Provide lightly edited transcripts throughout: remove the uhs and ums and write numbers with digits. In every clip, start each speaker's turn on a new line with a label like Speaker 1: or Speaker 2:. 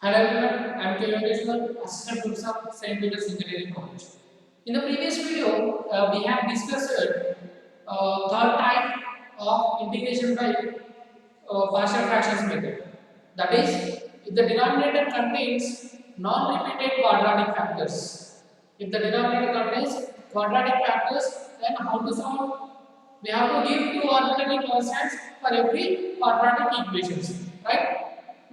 Speaker 1: Hello everyone, I am K. Venkateshwar, Assistant Professor of St. Peter's Engineering College. In the previous video, we have discussed third type of integration by partial fractions method. That is, if the denominator contains non-repeated quadratic factors. If the denominator contains quadratic factors, then how to solve? We have to give two arbitrary constants for every quadratic equations, right?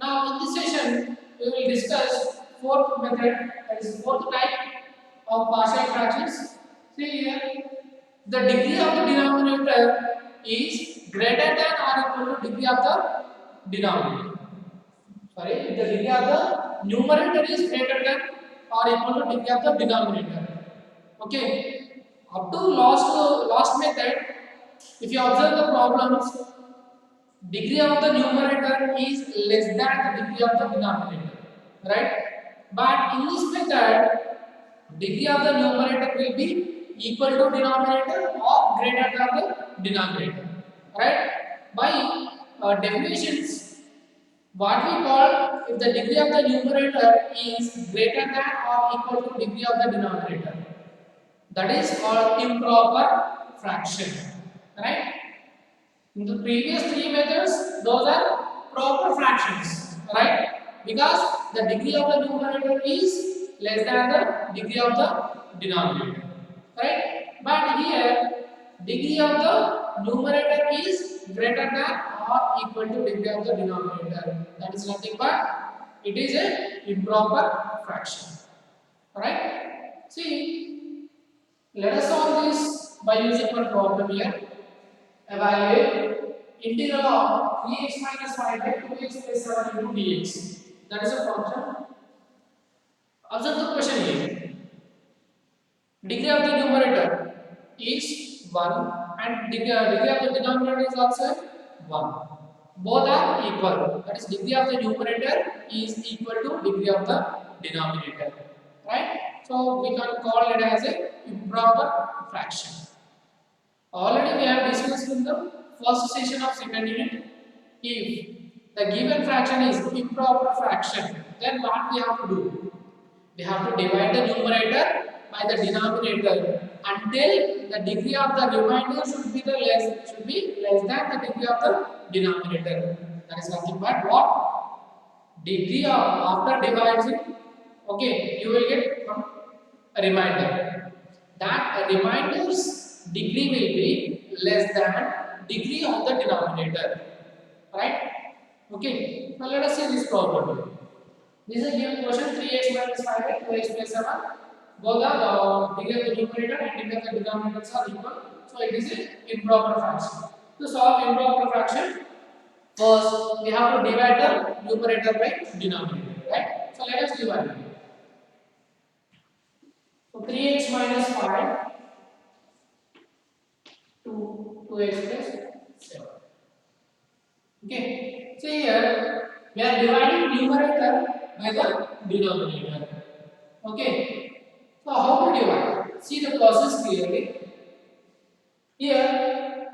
Speaker 1: Now in this session we will discuss fourth method, that is fourth type of partial fractions. See here, the degree of the denominator is greater than or equal to degree of the denominator. Sorry, if the degree of the numerator is greater than or equal to degree of the denominator. Okay, up to last method, if you observe the problems, degree of the numerator is less than the degree of the denominator, right? But in this method, degree of the numerator will be equal to denominator or greater than the denominator, right? By definitions, what we call, if the degree of the numerator is greater than or equal to degree of the denominator, that is called improper fraction, right? In the previous three methods, those are proper fractions, right? Because the degree of the numerator is less than the degree of the denominator, right? But here, degree of the numerator is greater than or equal to degree of the denominator. That is nothing but it is a improper fraction, right? See, let us solve this by using one problem here. Evaluate integral of 3x minus 5 by 2x plus 7 into dx. That is a function. Observe the question here. Degree of the numerator is 1 and degree of the denominator is also 1. Both are equal. That is, degree of the numerator is equal to degree of the denominator. Right? So we can call it as a improper fraction. Already we have discussed in the first session of second unit. If the given fraction is improper fraction, then what we have to do? We have to divide the numerator by the denominator until the degree of the remainder should be less than the degree of the denominator. That is nothing but what? Degree of after dividing. Okay, you will get a remainder. That reminder's degree will be less than degree of the denominator, right? Okay, now let us see this problem. This is a given question: 3x minus 5 2x plus 7. Both are degree of the numerator and degree of the denominators are equal, so it is an improper fraction. To solve improper fraction, first we have to divide the numerator by denominator, right? So let us divide it. So 3x minus 5 2x plus 7. Okay, so here we are dividing numerator by the denominator. Okay, so how to divide? See the process clearly. Here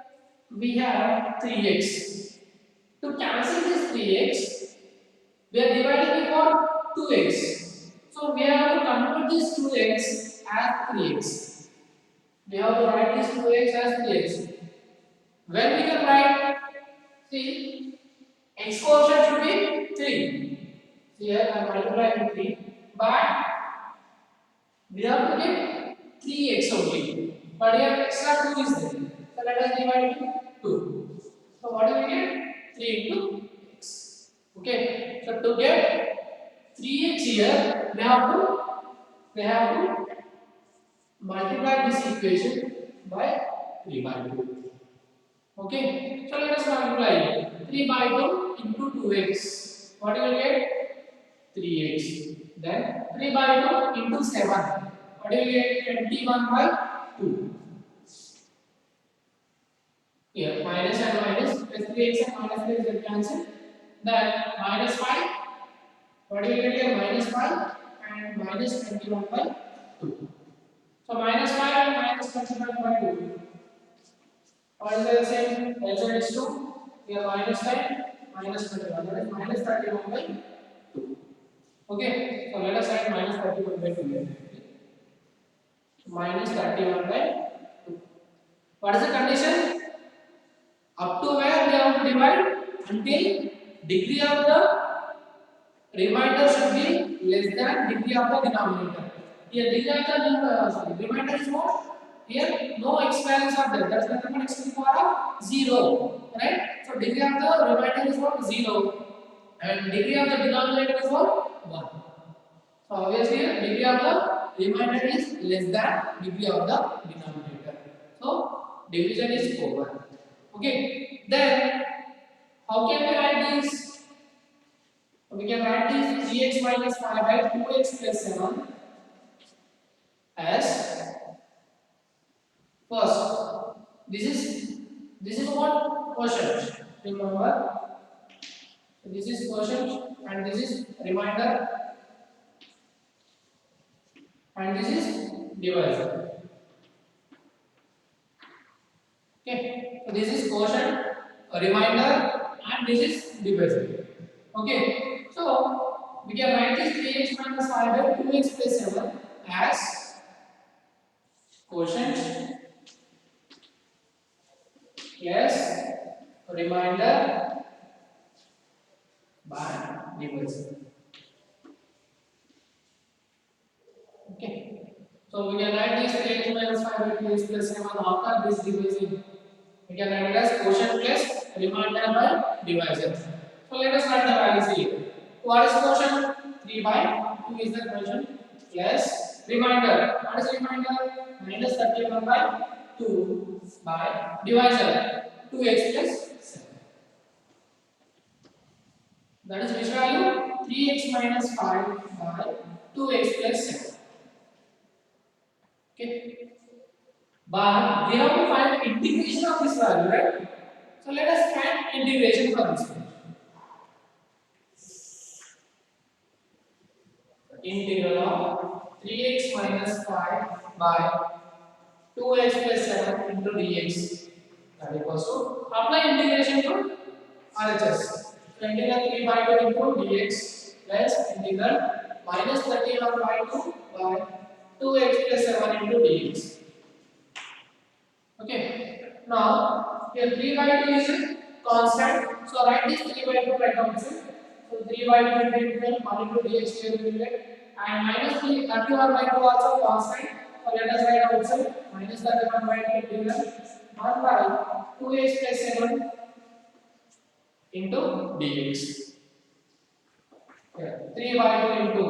Speaker 1: we have 3x. To cancel this 3x, we are dividing it for 2x. So we have to convert this 2x as 3x. We have to write this 2x as 3x. When we can write, see, x quotient should be 3. Here I am multiplying 3, but we have to get 3x only. But here extra 2 is there. So let us divide into 2. So what do we get? 3 into x. Okay. So to get 3x here, we have to multiply this equation by 3 by 2. Okay, so let us multiply 3 by 2 into 2x. What you will get? 3x. Then 3 by 2 into 7. What you will get? 21 by 2. Here, minus and minus, plus 3x and minus 3x will cancel. Then minus 5. What you will get here? Minus 5 and minus 21 by 2. So minus 5 and minus 21 by 2. What is the same? LCM is 2. Here minus 10, minus 21. That is minus 31 by 2. Okay, so let us write minus 31 by 2 here. Minus 31 by 2. What is the condition? Up to where we have to divide? Until degree of the remainder should be less than degree of the denominator. Here degree of the remainder is what? Here no x values are there. That's nothing but x to the power of 0. Right? So degree of the remainder is what? 0. And degree of the denominator is what? 1. So obviously degree of the remainder is less than degree of the denominator. So division is over. Okay. Then how can we write this? We can write this 3x minus 5 by 2x plus 7 as first. This is what quotient. Remember, this is quotient and this is remainder and this is divisor. Okay, so this is quotient, remainder, and this is divisor. Okay, so we can write this 3x minus 5 by 2x plus 7 as quotient plus remainder by divisor. Okay, so we can write this 3x minus 5 by 2x plus 7 after this division. We can write it as quotient plus remainder by divisor. So let us write the values here. What is quotient? 3 by 2 is the quotient plus remainder. What is remainder? Minus 31 by 2 by divisor 2x plus 7. That is which value? 3x minus 5 by 2x plus 7. Okay. But we have to find integration of this value, right? So let us find integration for this one. Integral of 3x minus 5 by 2x plus 7 into dx. That equals to apply integration to RHS. So integral 3 by 2 into dx plus integral minus 31 by 2 by 2x plus 7 into dx. Okay. Now here 3 by 2 is a constant. So write this 3 by 2 right outside. So 3 by 2 into integral 1 into dx here will get and minus 31 by 2 also constant. So let us write outside minus 31 by 2 integral 1 by 2x plus 7 into dx. Yeah. 3 by 2 into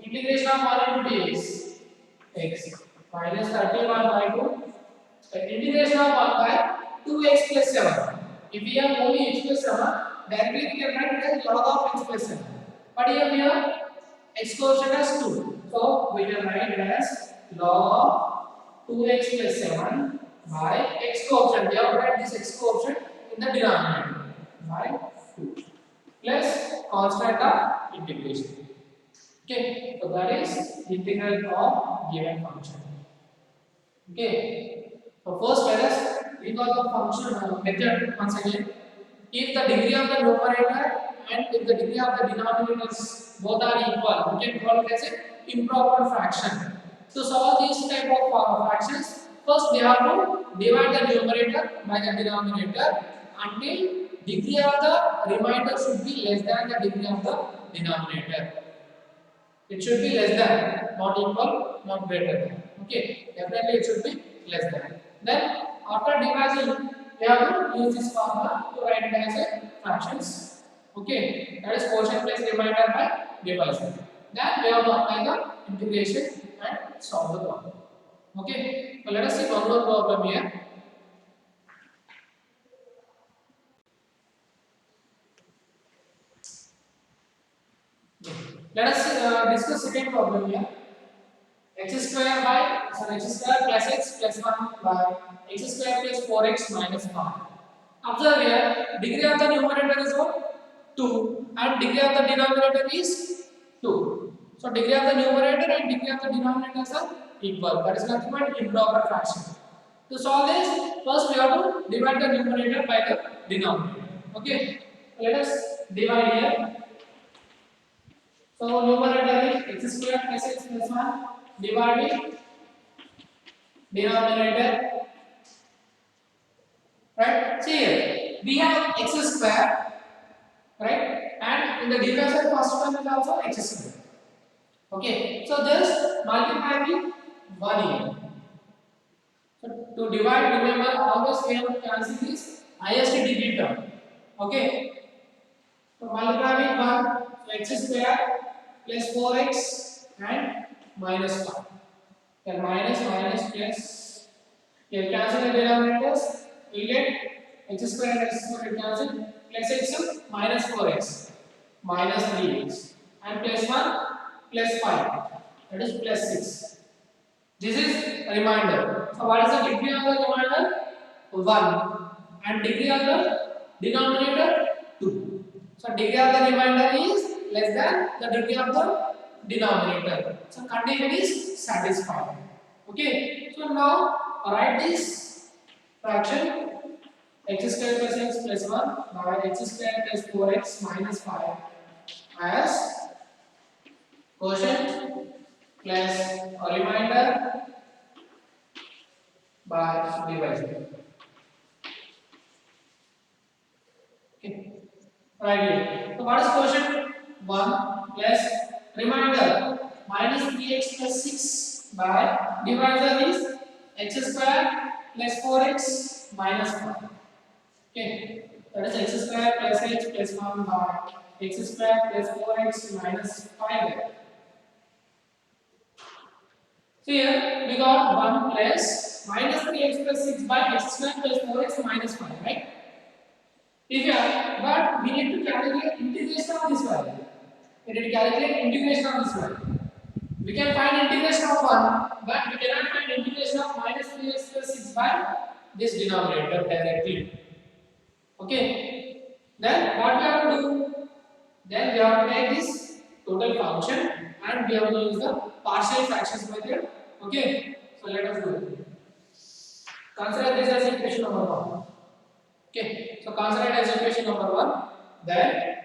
Speaker 1: integration of 1 into dx x minus 31 by 2 integration of 1 by 2x plus 7. If we have only x plus 7, directly we can write it as log of x plus 7. But here we have x quotient as 2. So we can write it as log of 2x plus 7 by x quotient. We have to write this x quotient in the denominator by 2 plus constant of integration. Okay, so that is integral of given function. Okay, so first let us recall the function method once again. If the degree of the numerator and if the degree of the denominators both are equal, we can call it as an improper fraction. To solve these type of fractions, first we have to divide the numerator by the denominator until degree of the remainder should be less than the degree of the denominator. It should be less than, not equal, not greater than. Okay, definitely it should be less than. Then after dividing, we have to use this formula to write it as a fractions. Okay, that is quotient plus remainder by divisor. Then we have to apply the integration and solve the problem. Okay, so let us see one more problem here. Let us discuss second problem here. X square plus x plus 1 by x square plus 4x minus 1. Observe here, degree of the numerator is what? 2 and degree of the denominator is 2. So degree of the numerator and degree of the denominators are equal. That is nothing but improper fraction. To solve this, first we have to divide the numerator by the denominator. Okay, let us divide here. So numerator is x square plus x plus 1 divided denominator, right? See here we have x square, right? And in the divisor first one is also x square. Okay, so just multiply with 1 here. So to divide, remember always we have to cancel this highest degree term. Okay, so multiply with 1, so x square plus 4x and minus 1. Then minus minus plus, here cancel the denominators, you get x square and x square cancel, plus x minus 4x minus 3x and plus 1 plus 5, that is plus 6. This is remainder. So what is the degree of the remainder? 1. And degree of the denominator? 2. So degree of the remainder is less than the degree of the denominator. So condition is satisfied. Okay. So now write this fraction x square plus x plus 1 by x square plus 4x minus 5 as quotient plus a remainder by divisor. Okay. Right here. So what is quotient? 1 plus remainder minus 3x plus 6 by divisor is x square plus 4x minus 1. Okay. That is x square plus x plus 1 by x square plus 4x minus 5. So here we got 1 plus minus 3x plus 6 by x square plus 4x minus 5, right? If you are, but we need to calculate integration of this value. We need to calculate integration of this value. We can find integration of 1, but we cannot find integration of minus 3x plus 6 by this denominator directly. Okay. Then what we have to do? Then we have to take this total function and we have to use the partial fractions method. Okay. So let us do it. Consider this as equation number 1. Okay, so consider it as equation number 1. Then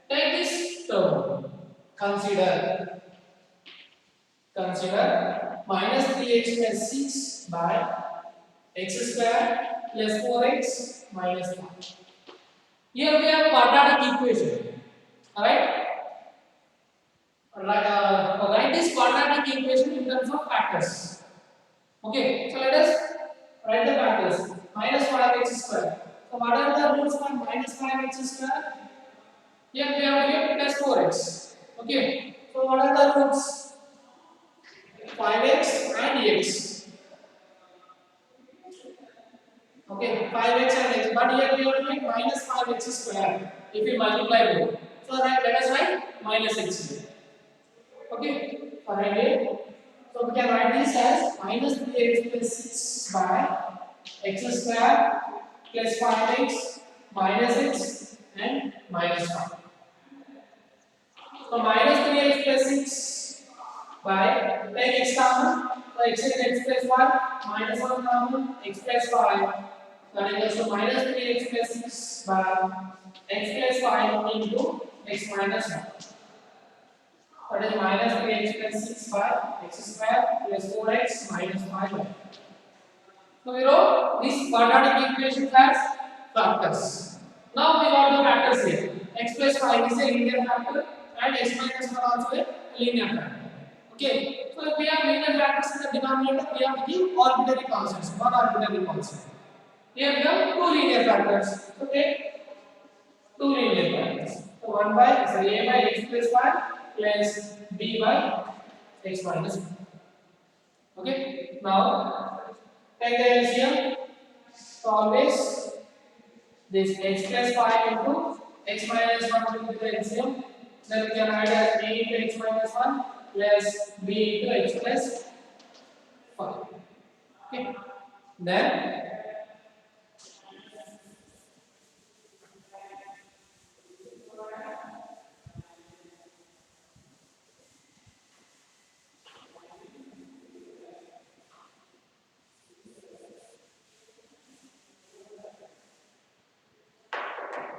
Speaker 1: take this term. Consider minus 3x plus 6 by x square plus 4x minus 1. Here we have quadratic equation. Alright? Write this quadratic equation in terms of factors. Okay, so let us write the factors. Minus 5x square. So what are the roots for minus 5x square? Here we have to get plus 4x. Okay. So what are the roots? 5x and x. Okay, 5x and x. But here we have to make minus 5x square if we multiply both. So let us write minus x here. Okay. So right here. So we can write this as minus 3x plus 6 by x square plus 5x minus x and minus 1. So minus 3x plus 6 by take x common. So x is x plus 1 minus 1 common x plus 5. That equals to minus 3x plus 6 by x plus 5 into x minus 1. That is minus 3x plus 6 by x square plus 4x minus 5. So we wrote this quadratic equation as factors. Now we got the factors here. X plus 5 is a linear factor and x minus 1 also a linear factor. Okay. So if we have linear factors in the denominator, we have to give arbitrary constants. One arbitrary constant. Here we have two linear factors. So take two linear factors. So 1 by, sorry, a by x plus 5 plus b by x minus 1. Okay. Now take the LCM. So always this x plus 5 into x minus 1 will be the LCM. Then we can write as a into x minus 1 plus b into x plus 5. Okay. Then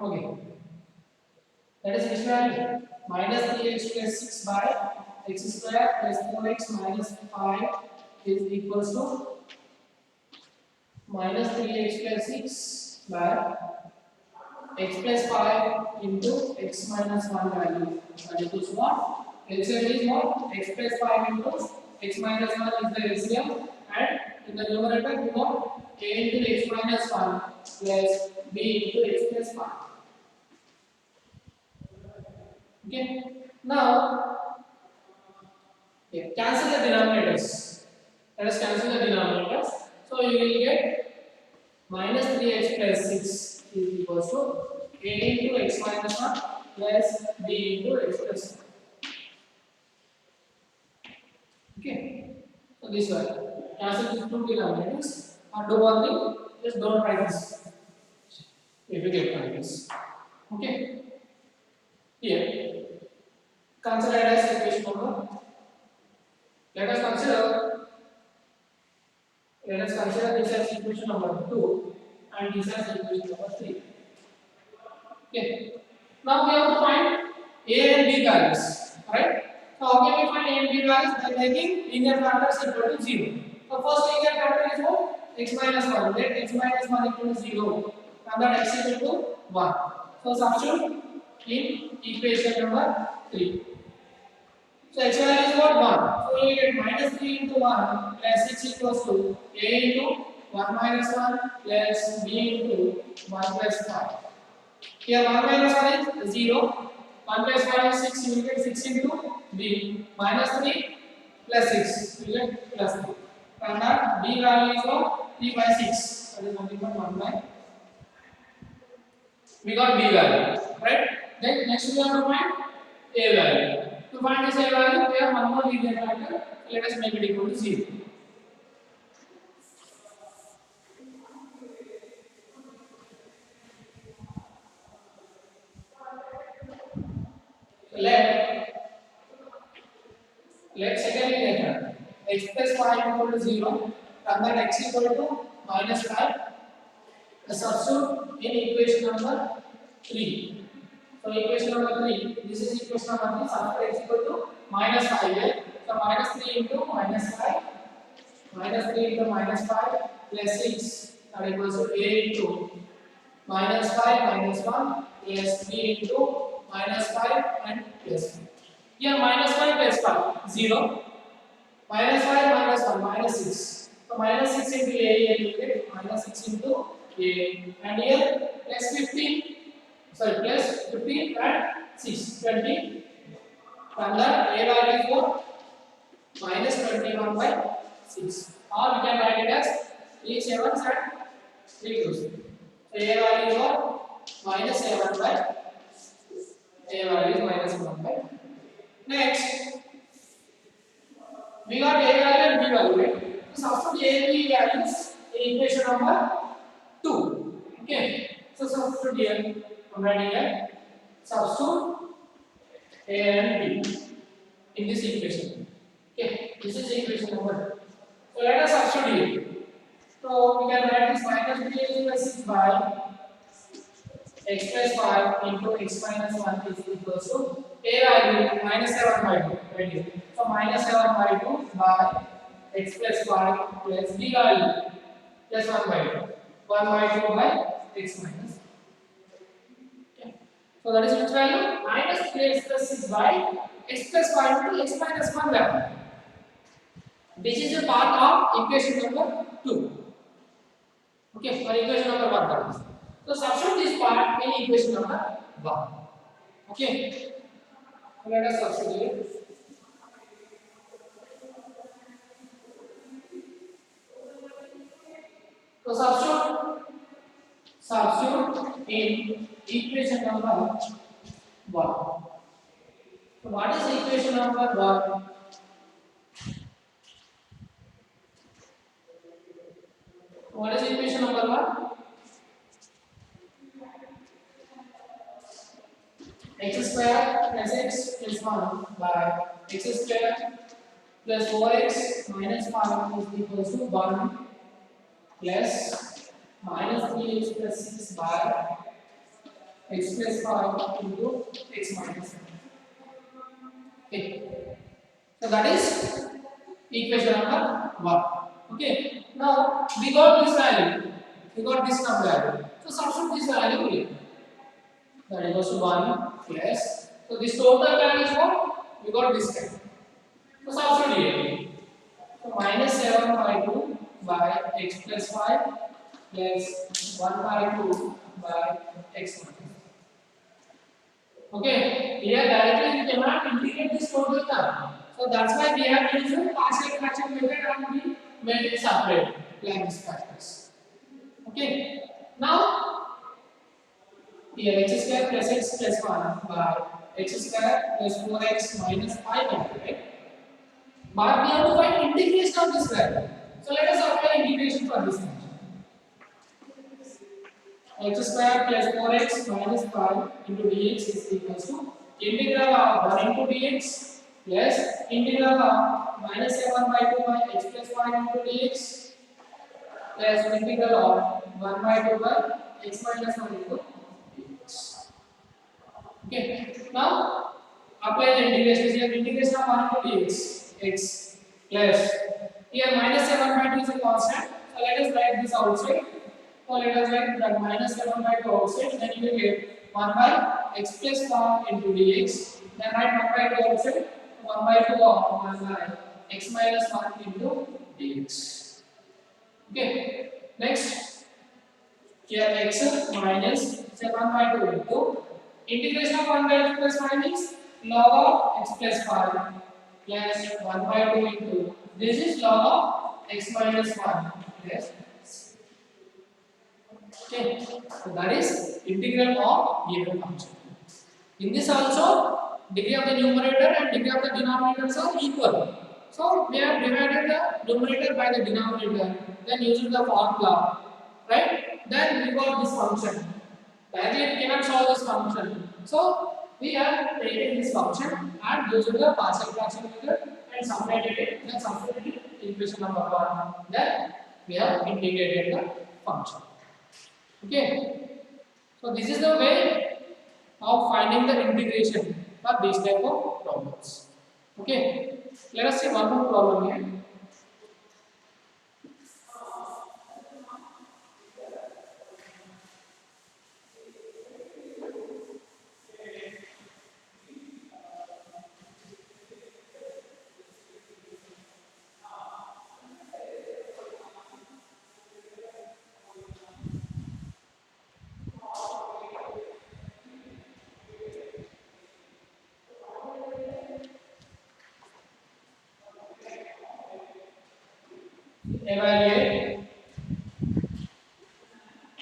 Speaker 1: okay. That is which value? minus 3x plus 6 by x square plus 4x minus 5 is equals to minus 3x plus 6 by x plus 5 into x minus 1 value. That equals what? LCM is what? X plus 5 into x minus 1 is the LCM, and in the numerator we got a into x minus 1 plus b into x plus 5. Okay. Now, cancel the denominators. Let us cancel the denominators. So you will get minus 3x plus 6 is equals to a into x minus 1 plus b into x plus 1. Okay. So this one. Cancel these two denominators. And do one thing, just don't write this. If you get this. Okay. Here. Consider it as equation number. Let us consider this as equation number 2 and this as equation number 3. Okay. Now we have to find a and b values, right? So how can we find a and b values? By making linear factors equal to 0. So first linear factor is what? X minus 1. Let x minus 1 equal to 0 and that x is equal to 1. So substitute in equation number 3. So x value is what? 1. So you get minus 3 into 1 plus 6 equals to a into 1 minus 1 plus b into 1 plus 5. Here 1 minus 1 is 0. 1 plus 5 is 6. You will get 6 into b minus 3 plus 6. You will get plus 3. And that b value is what? 3 by 6. That is nothing but 1 by. We got b value. Right? Then next we have to find a value. To find this a value, we have one more linear factor. Let us make it equal to 0. So let second linear factor x plus 5 equal to 0, and then x equal to minus 5. Substitute in equation number 3. So equation number 3, this is equation number 3, substitute x equal to minus 5 here. So minus 3 into minus 5, minus 3 into minus 5 plus 6, that equals to a into minus 5 minus 1 plus b into minus 5 and plus 5. Here minus 5 plus 5, 0. Minus 5 minus 1, minus 6. So minus 6 into a, you get minus 6 into a. And here plus 15. Sorry, plus 15 and 6, 20. From that, a value is what? Minus 21 by 6. Or we can write it as 3 7s and 3 2s. So a value is what? Minus 7 by. A value is minus 1 by. Next, we got a value and b value, right? So substitute a and b values in equation number 2. Okay. So substitute here. I'm writing here. Substitute a and b in this equation. Okay. This is equation number 2. So let us substitute here. So we can write this minus 3x plus 6 by x plus 5 into x minus 1 is equals to a value minus 7 by 2. Right here. So minus 7 by 2 by x plus 5 plus b value plus 1 by 2. 1 by 2 by x minus. Okay. So that is which value? Minus 3x plus 6 by x plus 5 into x minus 1 value. This is a part of equation number 2. Okay, for equation number 1 that is. So substitute this part in equation number 1. Okay. So let us substitute. So substitute in equation number 1. So what is equation number 1? What is equation number 1? X square plus x plus 1 by x square plus 4x minus 5 is equals to 1 plus minus 3x plus 6 by x plus 5 into x minus 1. Okay. So that is equation number 1. Okay. Now we got this value. We got this number value. So substitute this value here. That equals to 1 plus. So this total value is what? We got this value. So substitute here. So minus 7 by 2 by x plus 5 plus 1 by 2 by x minus. Okay, here directly we cannot integrate this total term. So that's why we have used the partial fraction method and we made it separate like this factors. Okay, now here x square plus x plus 1 by x square plus 4x minus 5 right? But we have to find integration of this value. So let us apply integration for this function. X square plus 4x minus 5 into dx is equals to integral of 1 into dx plus integral of minus 7 by 2 by x plus 5 into dx plus integral of 1 by 2 by x minus 1 into dx. Okay. Now apply the integration here. Integration of 1 into dx x plus here minus 7 by 2 is a constant. So let us write this outside. So let us write that minus 7 by 2 outside, then you will get 1 by x plus 1 into dx. Then write 1 by 2 outside, 1 by 2 of 1 by x minus 1 into dx. Okay. Next, here x minus 7 by 2 into integration of 1 by x plus 5 is log of x plus 5 plus 1 by 2 into this is log of x minus 1 plus. Okay, so that is integral of given function. In this also, degree of the numerator and degree of the denominators are equal. So we have divided the numerator by the denominator, then using the formula, right? Then we got this function. Directly we cannot solve this function. So we have taken this function and using the partial fraction method and separated it, then substituted it in equation number 1. Then we have integrated the function. Okay, so this is the way of finding the integration for these type of problems. Okay, let us see one more problem here.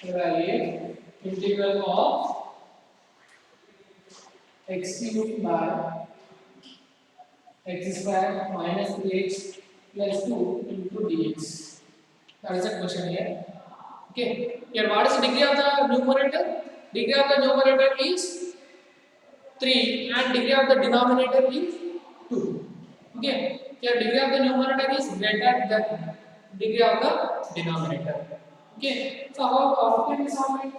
Speaker 1: Evaluate integral of x cubed by x square minus 3x plus 2 into dx. That is the question here. Okay, here what is the degree of the numerator? Degree of the numerator is 3 and degree of the denominator is 2. Okay, here degree of the numerator is greater than degree of the denominator. Okay, so how can we solve it?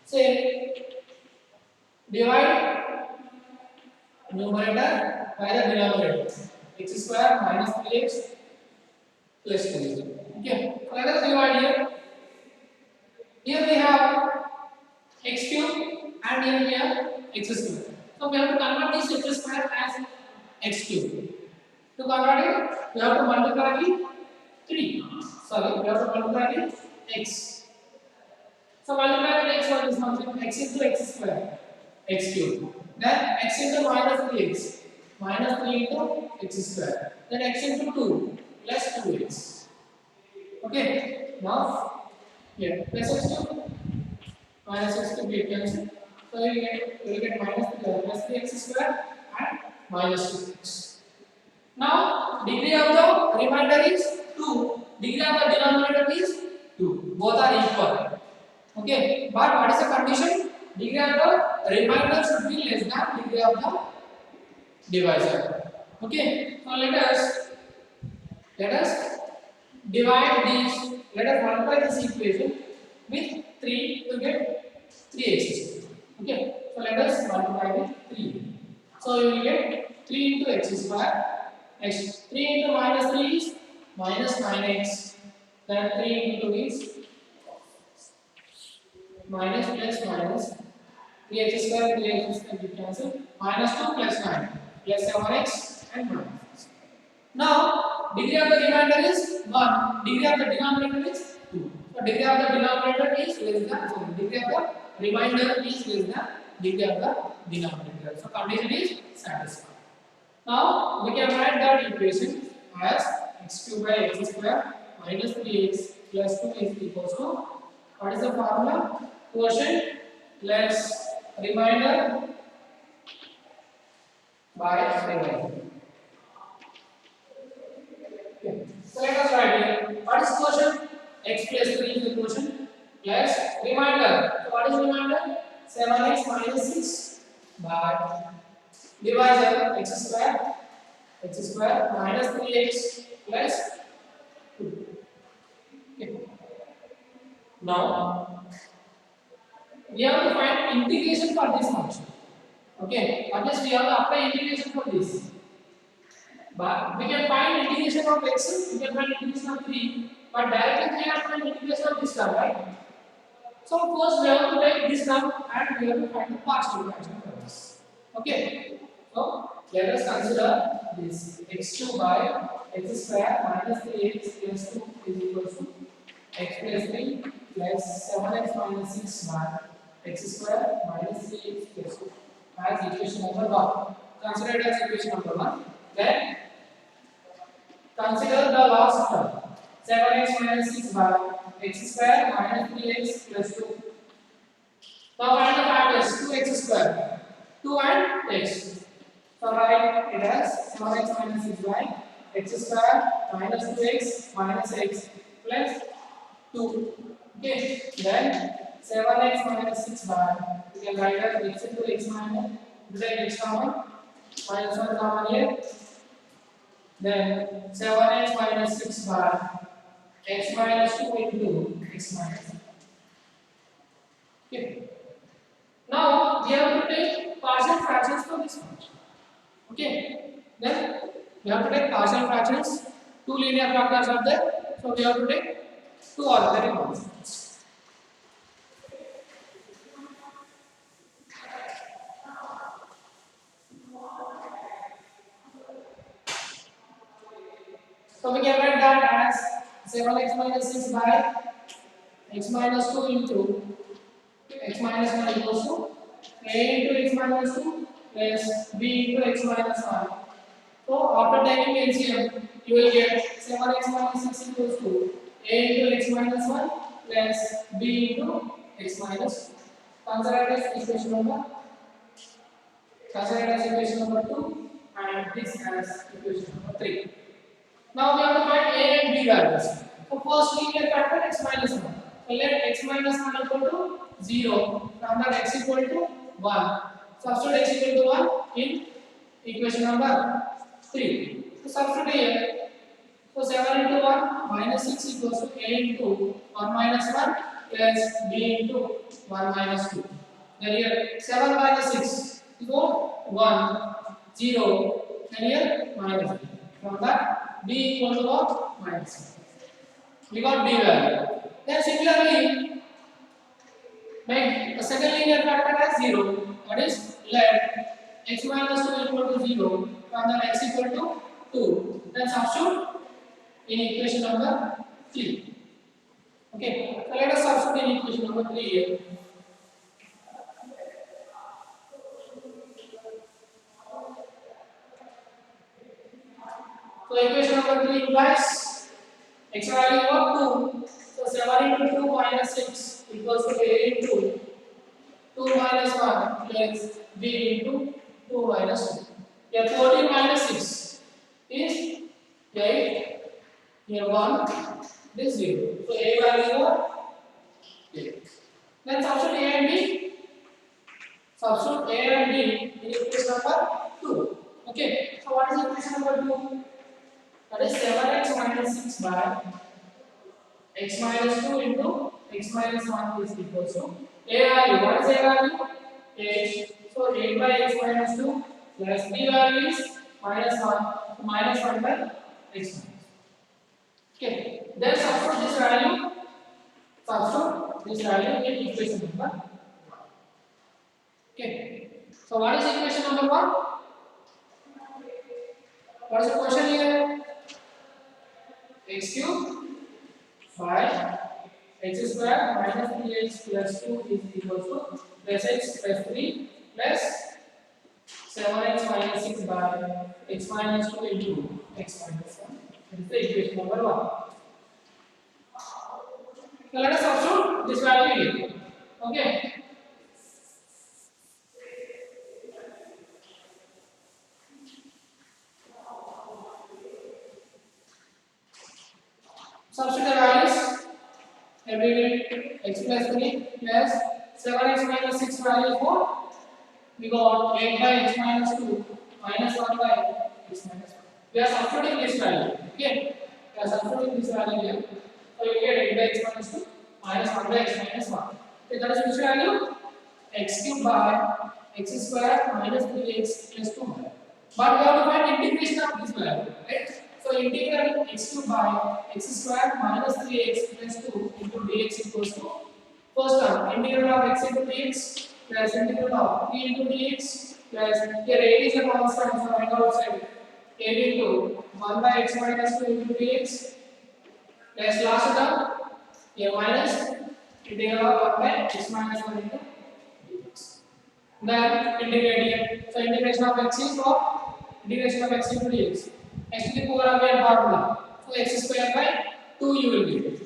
Speaker 1: Say divide numerator by the denominator, x square minus 3x plus 2. Okay, so let us divide here. Here we have x cube and here we have x square. So we have to convert this x square as x cube. To convert it, we have to multiply with 3. Sorry, we have to multiply with x. So multiply with x for this function, x into x square, x cube. Then x into minus 3x, minus 3 into x square. Then x into 2 plus 2x. Okay, now here plus x cube minus x cube get cancelled. So you will get minus 3x square and minus 2x. Now degree of the remainder is 2, degree of the denominator is 2. Both are equal. Okay, but what is the condition? Degree of the remainder should be less than degree of the divisor. Okay, so let us divide these. Let us multiply this equation with 3 to get 3x. Okay, so let us multiply with 3. So you will get 3 into x square. X 3 into minus 3 is minus 9x. Then 3 into 2 is minus plus minus 3x square 3x square we cancel minus 2 plus 9 plus 7x and minus. Now degree of the remainder is 1. Degree of the denominator is 2. So degree of the denominator is less than degree of the remainder is less than degree of the denominator. So condition is satisfied. Now we can write that equation as x cube by x square minus 3x plus 2 is equals to what is the formula? Quotient less remainder by remainder. Okay. So let us write here. What is quotient? X plus 3 is the quotient plus remainder. So what is remainder? 7x minus 6 by divisor x square minus 3x plus 2. Okay. Now we have to find integration for this function. Okay, at least we have to apply integration for this. But we can find integration of x, we can find integration of 3, but directly we have to find integration of this term, right? So first we have to take this term and we have to find the partial fraction for this. Okay, so let us consider this x cube by x square minus 3x plus 2 is equal to x plus 3 plus 7x minus 6 by x square minus 3x plus 2 as equation number 1. Consider it as equation number 1. Then consider the last term 7x minus 6 by x square minus 3x plus 2. Now find the factors 2x square 2 and x. So write it as 7x minus 6 by x square minus 2x minus x plus 2. Okay, then 7x minus 6 by we can write as x into x minus then x common minus 1 common here. Then 7x minus 6 by x minus 2 into x minus 1. Okay. Now we have to take partial fractions for this function. Okay. Then we have to take partial fractions. 2 linear factors are there, so we have to take 2 arbitrary constants. So we can write that as 7x minus 6 by x minus 2 into x minus 1 equals to a into x minus 2 plus b into x minus 1. So after taking LCM, you will get 7x minus 6 equals to a into x minus 1 plus b into x minus 2. Consider it as equation number 2 and this as equation number 3. Now we have to find a and b values. So first linear factor x minus 1. So let x minus 1 equal to 0. From that x equal to 1. Substitute x equal to 1 in equation number 3. So substitute here. So 7 into 1 minus 6 equals to a into 1 minus 1 plus b into 1 minus 2. Then here 7 minus 6 is 1, 0. Then here minus b. From that b equal to what? Minus 1. We got b value. Then similarly, make the second linear factor as 0. That is, let x minus 2 equal to 0. From that x equal to 2. Then substitute in equation number 3. Okay, so let us substitute in equation number 3 here. So equation number 3 implies x value of 2. So 7 into 2 minus 6 equals to a into 2 minus 1 plus b into 2 minus 2. Here 14 minus 6 is 8. Here 1 is 0. So a value of 8. Then substitute a and b. Substitute a and b in equation number 2. Okay. So what is equation number 2? That is 7x minus 6 by x minus 2 into x minus 1 is equal to a value. What is a value? 8. So 8 by x minus 2 plus b value is minus 1 by x minus. Okay, then substitute this value in equation number 1. Okay, so what is equation number 1? What is the question here? X cube 5 x square minus 3x plus 2 is equal to plus x plus 3 plus 7x minus 6 by x minus 2 into x minus 1. That is the equation number 1. So let us substitute this value here. Okay. Substitute the values. Every x plus 3 plus 7x minus 6 value 4. We got 8 by x minus 2 minus 1 by x minus 1. We are substituting this value. Okay. We are substituting this value here. So you get 8 by x minus 2 minus 1 by x minus 1. Okay, that is which value? X cube by x square minus 3x plus 2 value. But we have to find integration of this value, right? So integral x cube by x square minus 3x plus 2 into dx equals to first term integral of x into dx plus integral of 3 into dx plus here a is a constant, so I go outside a into 1 by x minus 2 into dx plus last term here minus integral of 1 by x minus 1 into dx. Then integrate here. So integration of x is what? Integration of x into dx. X to the power of n formula. So x square by 2 you will get.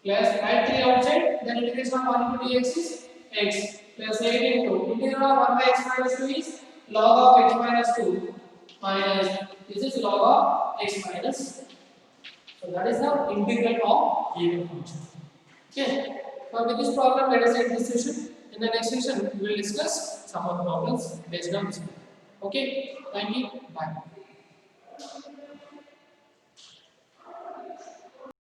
Speaker 1: Plus write 3 outside. Then integration of 1 into dx is x plus 8 into integral of 1 by x minus 2 is log of x minus 2 minus this is log of x minus. So that is the integral of given function. Okay. So with this problem, let us end this session. In the next session, we will discuss some more problems based on this. Okay. Thank you. Bye.